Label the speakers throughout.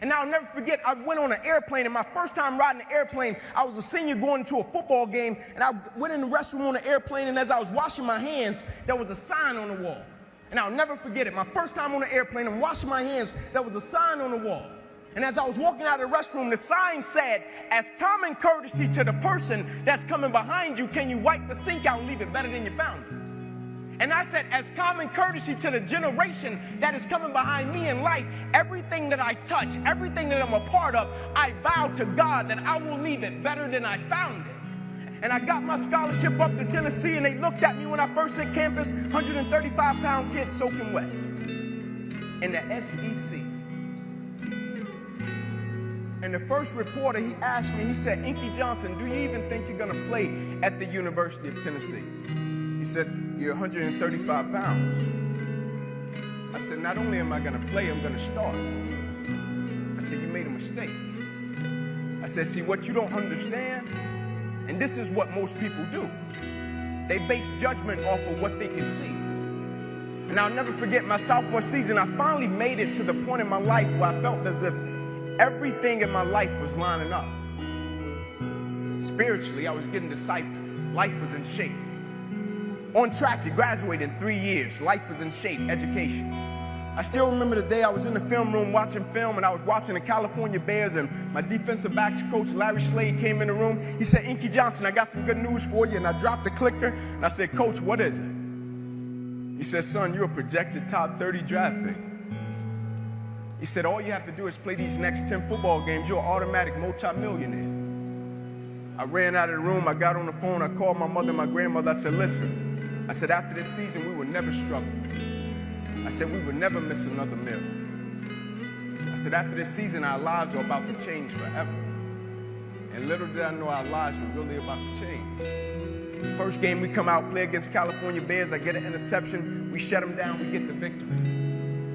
Speaker 1: And I'll never forget, I went on an airplane, and my first time riding an airplane, I was a senior going to a football game, and I went in the restroom on the airplane, and as I was washing my hands, there was a sign on the wall. And I'll never forget it. My first time on the airplane, I'm washing my hands, there was a sign on the wall. And as I was walking out of the restroom, the sign said, as common courtesy to the person that's coming behind you, can you wipe the sink out and leave it better than you found it? And I said, as common courtesy to the generation that is coming behind me in life, everything that I touch, everything that I'm a part of, I vow to God that I will leave it better than I found it. And I got my scholarship up to Tennessee, and they looked at me when I first hit campus, 135-pound kid soaking wet in the SEC. And the first reporter, he asked me, he said, Inky Johnson, do you even think you're going to play at the University of Tennessee? He said, you're 135 pounds. I said, not only am I going to play, I'm going to start. I said, you made a mistake. I said, see, what you don't understand, and this is what most people do, they base judgment off of what they can see. And I'll never forget my sophomore season, I finally made it to the point in my life where I felt as if everything in my life was lining up. Spiritually, I was getting discipled. Life was in shape. On track to graduate in 3 years. Life was in shape, education. I still remember the day I was in the film room watching film, and I was watching the California Bears, and my defensive backs coach, Larry Slade, came in the room. He said, Inky Johnson, I got some good news for you. And I dropped the clicker, and I said, Coach, what is it? He said, son, you're a projected top 30 draft pick. He said, all you have to do is play these next 10 football games. You're an automatic multimillionaire. I ran out of the room. I got on the phone. I called my mother and my grandmother. I said, listen. I said, after this season, we would never struggle. I said, we would never miss another meal. I said, after this season, our lives are about to change forever. And little did I know our lives were really about to change. The first game we come out, play against California Bears, I get an interception. We shut them down, we get the victory.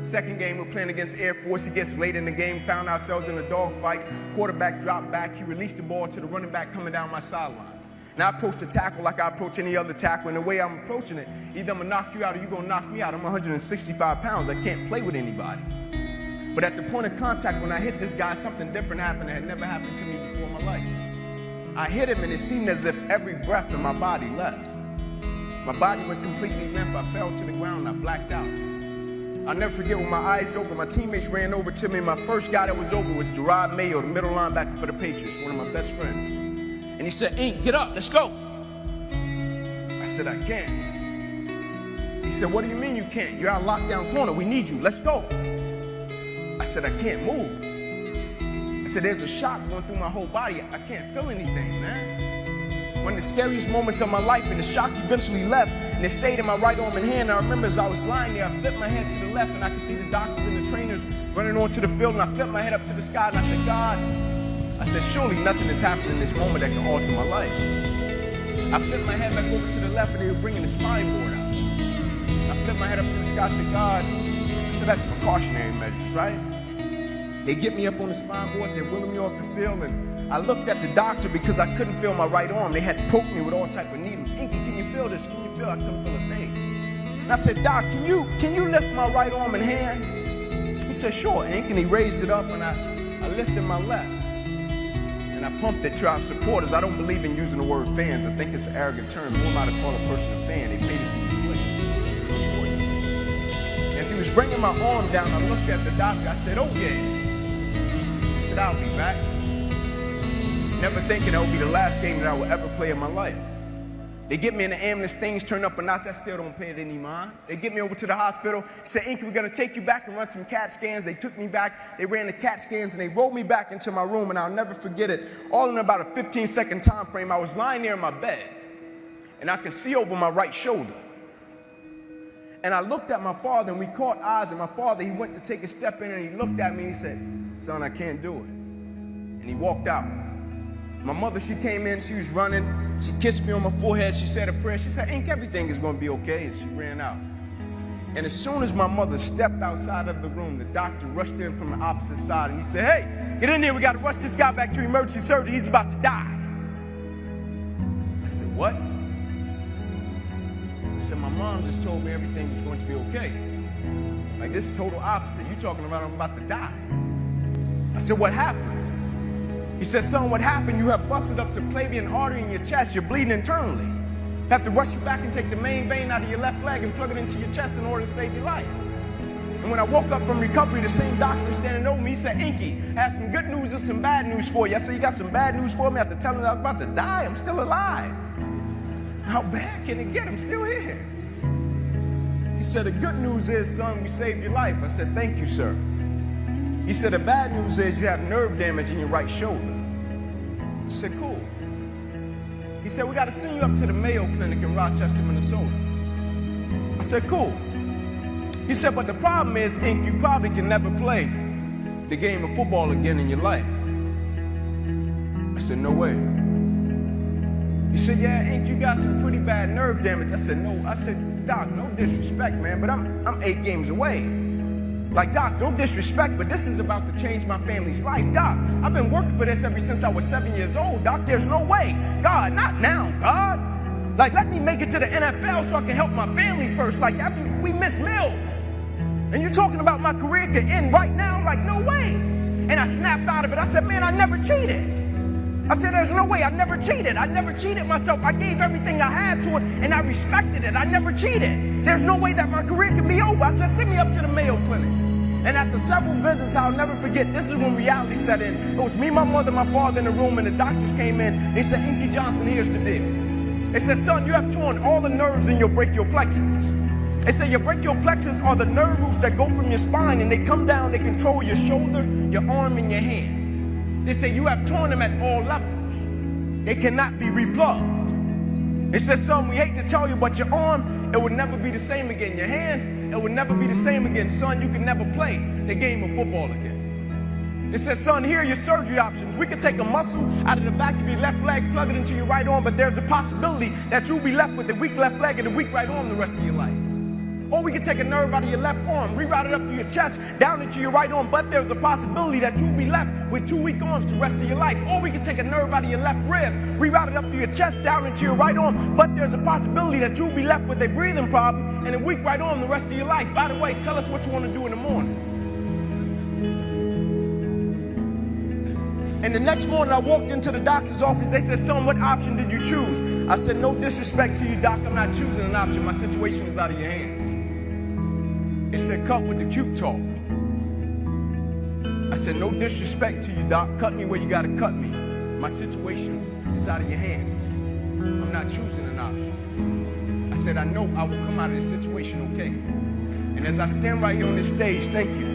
Speaker 1: Second game, we're playing against Air Force. It gets late in the game, found ourselves in a dogfight. Quarterback dropped back. He released the ball to the running back coming down my sideline. Now, I approach the tackle like I approach any other tackle, and the way I'm approaching it, either I'm going to knock you out or you're going to knock me out. I'm 165 pounds. I can't play with anybody. But at the point of contact, when I hit this guy, something different happened that had never happened to me before in my life. I hit him, and it seemed as if every breath in my body left. My body went completely limp. I fell to the ground. I blacked out. I'll never forget when my eyes opened, my teammates ran over to me. My first guy that was over was Gerard Mayo, the middle linebacker for the Patriots, one of my best friends. And he said, Ink, get up, let's go. I said, I can't. He said, what do you mean you can't? You're out lockdown corner, we need you, let's go. I said, I can't move. I said, there's a shock going through my whole body. I can't feel anything, man. One of the scariest moments of my life, and the shock eventually left, and it stayed in my right arm and hand. And I remember as I was lying there, I flipped my head to the left, and I could see the doctors and the trainers running onto the field, and I flipped my head up to the sky, and I said, God, I said, surely nothing has happened in this moment that can alter my life. I flipped my head back over to the left, and they were bringing the spine board out. I flipped my head up to the sky, I said, God, I said, that's precautionary measures, right? They get me up on the spine board, they're wheeling me off the field, and I looked at the doctor because I couldn't feel my right arm. They had poked me with all type of needles. Inky, can you feel this? Can you feel? I couldn't feel a thing. And I said, Doc, can you lift my right arm and hand? He said, sure, Ink, and he raised it up, and I lifted my left. And I pumped it to our supporters. I don't believe in using the word fans. I think it's an arrogant term. Who am I to call a person a fan? They pay to see you play. Support you. As he was bringing my arm down, I looked at the doctor. I said, okay. He said, I'll be back. Never thinking that would be the last game that I would ever play in my life. They get me in the ambulance, things turn up a notch, I still don't pay it any mind. They get me over to the hospital, said, Inky, we're gonna take you back and run some CAT scans. They took me back, they ran the CAT scans, and they rolled me back into my room, and I'll never forget it. All in about a 15-second time frame, I was lying there in my bed, and I could see over my right shoulder. And I looked at my father, and we caught eyes, and my father, he went to take a step in, and he looked at me, and he said, son, I can't do it. And he walked out. My mother, she came in, she was running, she kissed me on my forehead, she said a prayer, she said, Ink, everything is gonna be okay, and she ran out. And as soon as my mother stepped outside of the room, the doctor rushed in from the opposite side, and he said, hey, get in there, we gotta rush this guy back to emergency surgery, he's about to die. I said, what? I said, my mom just told me everything was going to be okay. Like, this is total opposite, you talking about I'm about to die. I said, what happened? He said, son, what happened? You have busted up subclavian artery in your chest. You're bleeding internally. Have to rush you back and take the main vein out of your left leg and plug it into your chest in order to save your life. And when I woke up from recovery, the same doctor standing over me, he said, Inky, I have some good news and some bad news for you. I said, you got some bad news for me? After telling him I was about to die, I'm still alive. How bad can it get? I'm still here. He said, the good news is, son, we saved your life. I said, thank you, sir. He said, the bad news is you have nerve damage in your right shoulder. I said, cool. He said, we got to send you up to the Mayo Clinic in Rochester, Minnesota. I said, cool. He said, but the problem is, Ink, you probably can never play the game of football again in your life. I said, no way. He said, yeah, Ink, you got some pretty bad nerve damage. I said, no. I said, Doc, no disrespect, man, but I'm 8 games away. Like, Doc, no disrespect, but this is about to change my family's life. Doc, I've been working for this ever since I was 7 years old. Doc, there's no way. God, not now, God. Like, let me make it to the NFL so I can help my family first. Like, we miss meals. And you're talking about my career could end right now? Like, no way. And I snapped out of it. I said, man, I never cheated. I said, there's no way. I never cheated. I never cheated myself. I gave everything I had to it, and I respected it. I never cheated. There's no way that my career can be over. I said, send me up to the Mayo Clinic. And after several visits, I'll never forget, this is when reality set in. It was me, my mother, my father in the room, and the doctors came in. They said, Inky Johnson, here's the deal. They said, son, you have torn all the nerves in your brachial plexus. They say your brachial plexus are the nerve roots that go from your spine, and they come down, they control your shoulder, your arm, and your hand. They say you have torn them at all levels. They cannot be replugged. They said, son, we hate to tell you, but your arm, it would never be the same again. Your hand, it would never be the same again. Son, you can never play the game of football again. They said, son, here are your surgery options. We can take a muscle out of the back of your left leg, plug it into your right arm, but there's a possibility that you'll be left with a weak left leg and a weak right arm the rest of your life. Or we can take a nerve out of your left arm, reroute it up to your chest, down into your right arm, but there's a possibility that you'll be left with 2 weak arms the rest of your life. Or we can take a nerve out of your left rib, reroute it up to your chest, down into your right arm, but there's a possibility that you'll be left with a breathing problem and a weak right arm the rest of your life. By the way, tell us what you want to do in the morning. And the next morning, I walked into the doctor's office. They said, son, what option did you choose? I said, no disrespect to you, doc. I'm not choosing an option. My situation is out of your hands. They said, cut with the cute talk. I said, no disrespect to you, doc. Cut me where you got to cut me. My situation is out of your hands. I'm not choosing an option. I said, I know I will come out of this situation okay. And as I stand right here on this stage, thank you.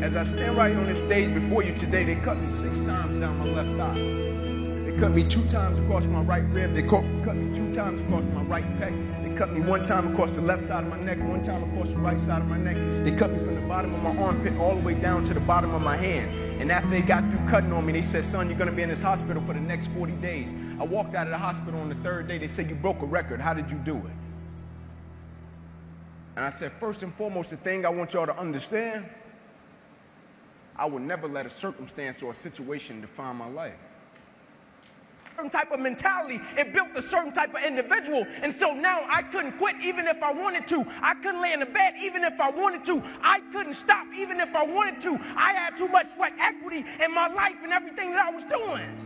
Speaker 1: As I stand right here on this stage before you today, they cut me 6 times down my left thigh. They cut me 2 times across my right rib. They cut me 2 times across my right pec. They cut me 1 time across the left side of my neck, 1 time across the right side of my neck. They cut me from the bottom of my armpit all the way down to the bottom of my hand. And after they got through cutting on me, they said, son, you're going to be in this hospital for the next 40 days. I walked out of the hospital on the 3rd day. They said, you broke a record. How did you do it? And I said, first and foremost, the thing I want y'all to understand, I would never let a circumstance or a situation define my life. Certain type of mentality, it built a certain type of individual, and so now I couldn't quit even if I wanted to. I couldn't lay in the bed even if I wanted to. I couldn't stop even if I wanted to. I had too much sweat equity in my life and everything that I was doing.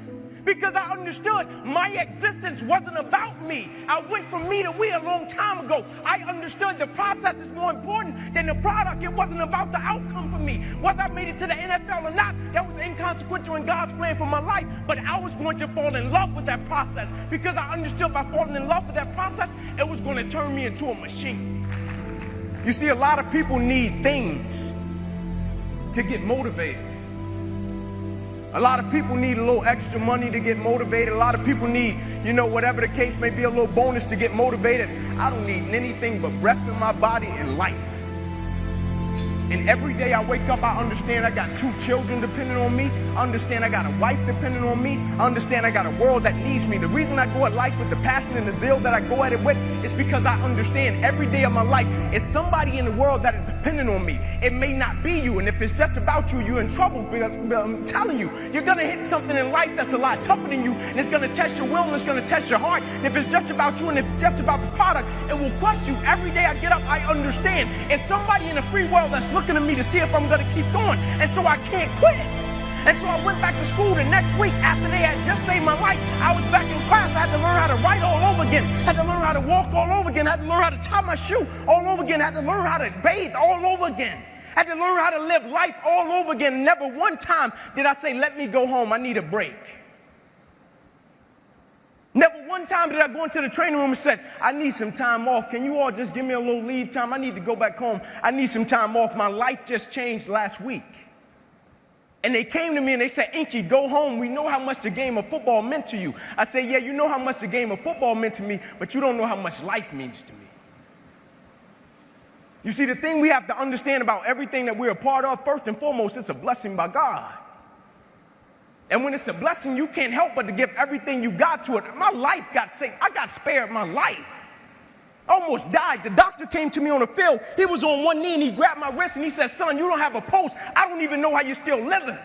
Speaker 1: Because I understood my existence wasn't about me. I went from me to we a long time ago. I understood the process is more important than the product. It wasn't about the outcome for me. Whether I made it to the NFL or not, that was inconsequential in God's plan for my life. But I was going to fall in love with that process because I understood by falling in love with that process, it was going to turn me into a machine. You see, a lot of people need things to get motivated. A lot of people need a little extra money to get motivated. A lot of people need, whatever the case may be, a little bonus to get motivated. I don't need anything but breath in my body and life. And every day I wake up, I understand I got 2 children depending on me. I understand I got a wife depending on me. I understand I got a world that needs me. The reason I go at life with the passion and the zeal that I go at it with is because I understand every day of my life is somebody in the world that is dependent on me. It may not be you, and if it's just about you, you're in trouble, because I'm telling you, you're going to hit something in life that's a lot tougher than you, and it's going to test your will, and it's going to test your heart. And if it's just about you, and if it's just about the product, it will crush you. Every day I get up, I understand it's somebody in the free world that's looking at me to see if I'm going to keep going, and so I can't quit. And so I went back to school the next week after they had just saved my life. I was back in class. I had to learn how to write all over again. I had to learn how to walk all over again. I had to learn how to tie my shoe all over again. I had to learn how to bathe all over again. I had to learn how to live life all over again. Never one time did I say, let me go home, I need a break. Never one time did I go into the training room and said, I need some time off. Can you all just give me a little leave time? I need to go back home. I need some time off. My life just changed last week. And they came to me and they said, Inky, go home. We know how much the game of football meant to you. I said, yeah, you know how much the game of football meant to me, but you don't know how much life means to me. You see, the thing we have to understand about everything that we're a part of, first and foremost, it's a blessing by God. And when it's a blessing, you can't help but to give everything you got to it. My life got saved. I got spared my life. I almost died. The doctor came to me on the field. He was on one knee and he grabbed my wrist and he said, son, you don't have a pulse. I don't even know how you're still living.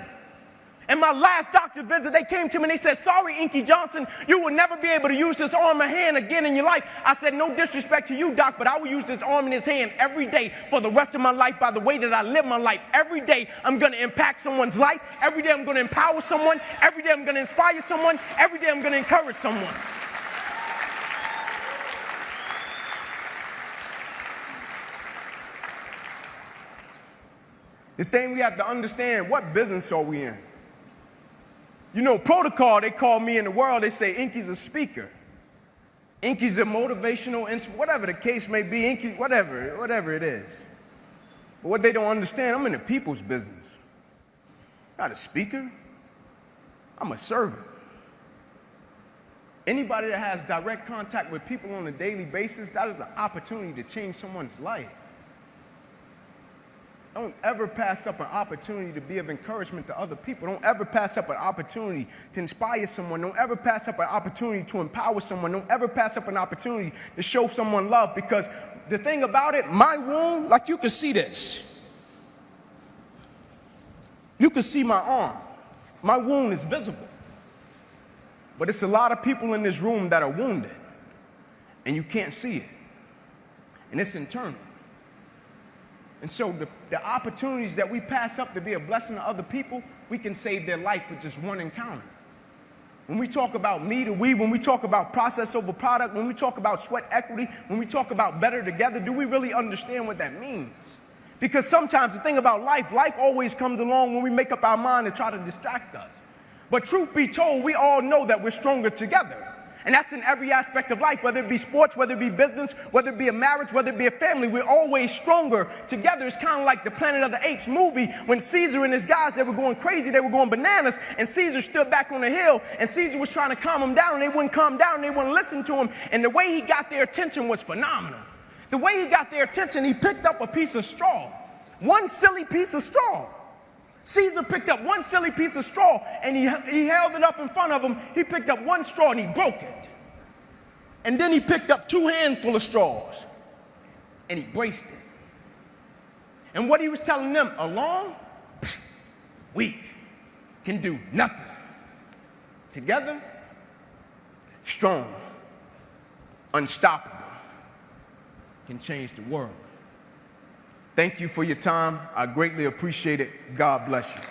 Speaker 1: And my last doctor visit, they came to me and they said, sorry, Inky Johnson, you will never be able to use this arm and hand again in your life. I said, no disrespect to you, doc, but I will use this arm and this hand every day for the rest of my life by the way that I live my life. Every day I'm going to impact someone's life. Every day I'm going to empower someone. Every day I'm going to inspire someone. Every day I'm going to encourage someone. The thing we have to understand, what business are we in? You know, protocol, they call me in the world, they say Inky's a speaker. Inky's a motivational, whatever the case may be, Inky, whatever it is. But what they don't understand, I'm in the people's business. I'm not a speaker, I'm a servant. Anybody that has direct contact with people on a daily basis, that is an opportunity to change someone's life. Don't ever pass up an opportunity to be of encouragement to other people. Don't ever pass up an opportunity to inspire someone. Don't ever pass up an opportunity to empower someone. Don't ever pass up an opportunity to show someone love, because the thing about it, my wound, like you can see this. You can see my arm. My wound is visible. But it's a lot of people in this room that are wounded, and you can't see it. And it's internal. And so the opportunities that we pass up to be a blessing to other people, we can save their life with just one encounter. When we talk about me to we, when we talk about process over product, when we talk about sweat equity, when we talk about better together, do we really understand what that means? Because sometimes the thing about life always comes along when we make up our mind to try to distract us. But truth be told, we all know that we're stronger together. And that's in every aspect of life, whether it be sports, whether it be business, whether it be a marriage, whether it be a family. We're always stronger together. It's kind of like the Planet of the Apes movie when Caesar and his guys, they were going crazy, they were going bananas, and Caesar stood back on the hill, and Caesar was trying to calm them down, and they wouldn't calm down, and they wouldn't listen to him. And the way he got their attention was phenomenal. The way he got their attention, he picked up a piece of straw, one silly piece of straw. Caesar picked up one silly piece of straw and he held it up in front of him. He picked up one straw and he broke it. And then he picked up 2 handfuls of straws and he braced it. And what he was telling them, alone, weak, can do nothing. Together, strong, unstoppable, can change the world. Thank you for your time. I greatly appreciate it. God bless you.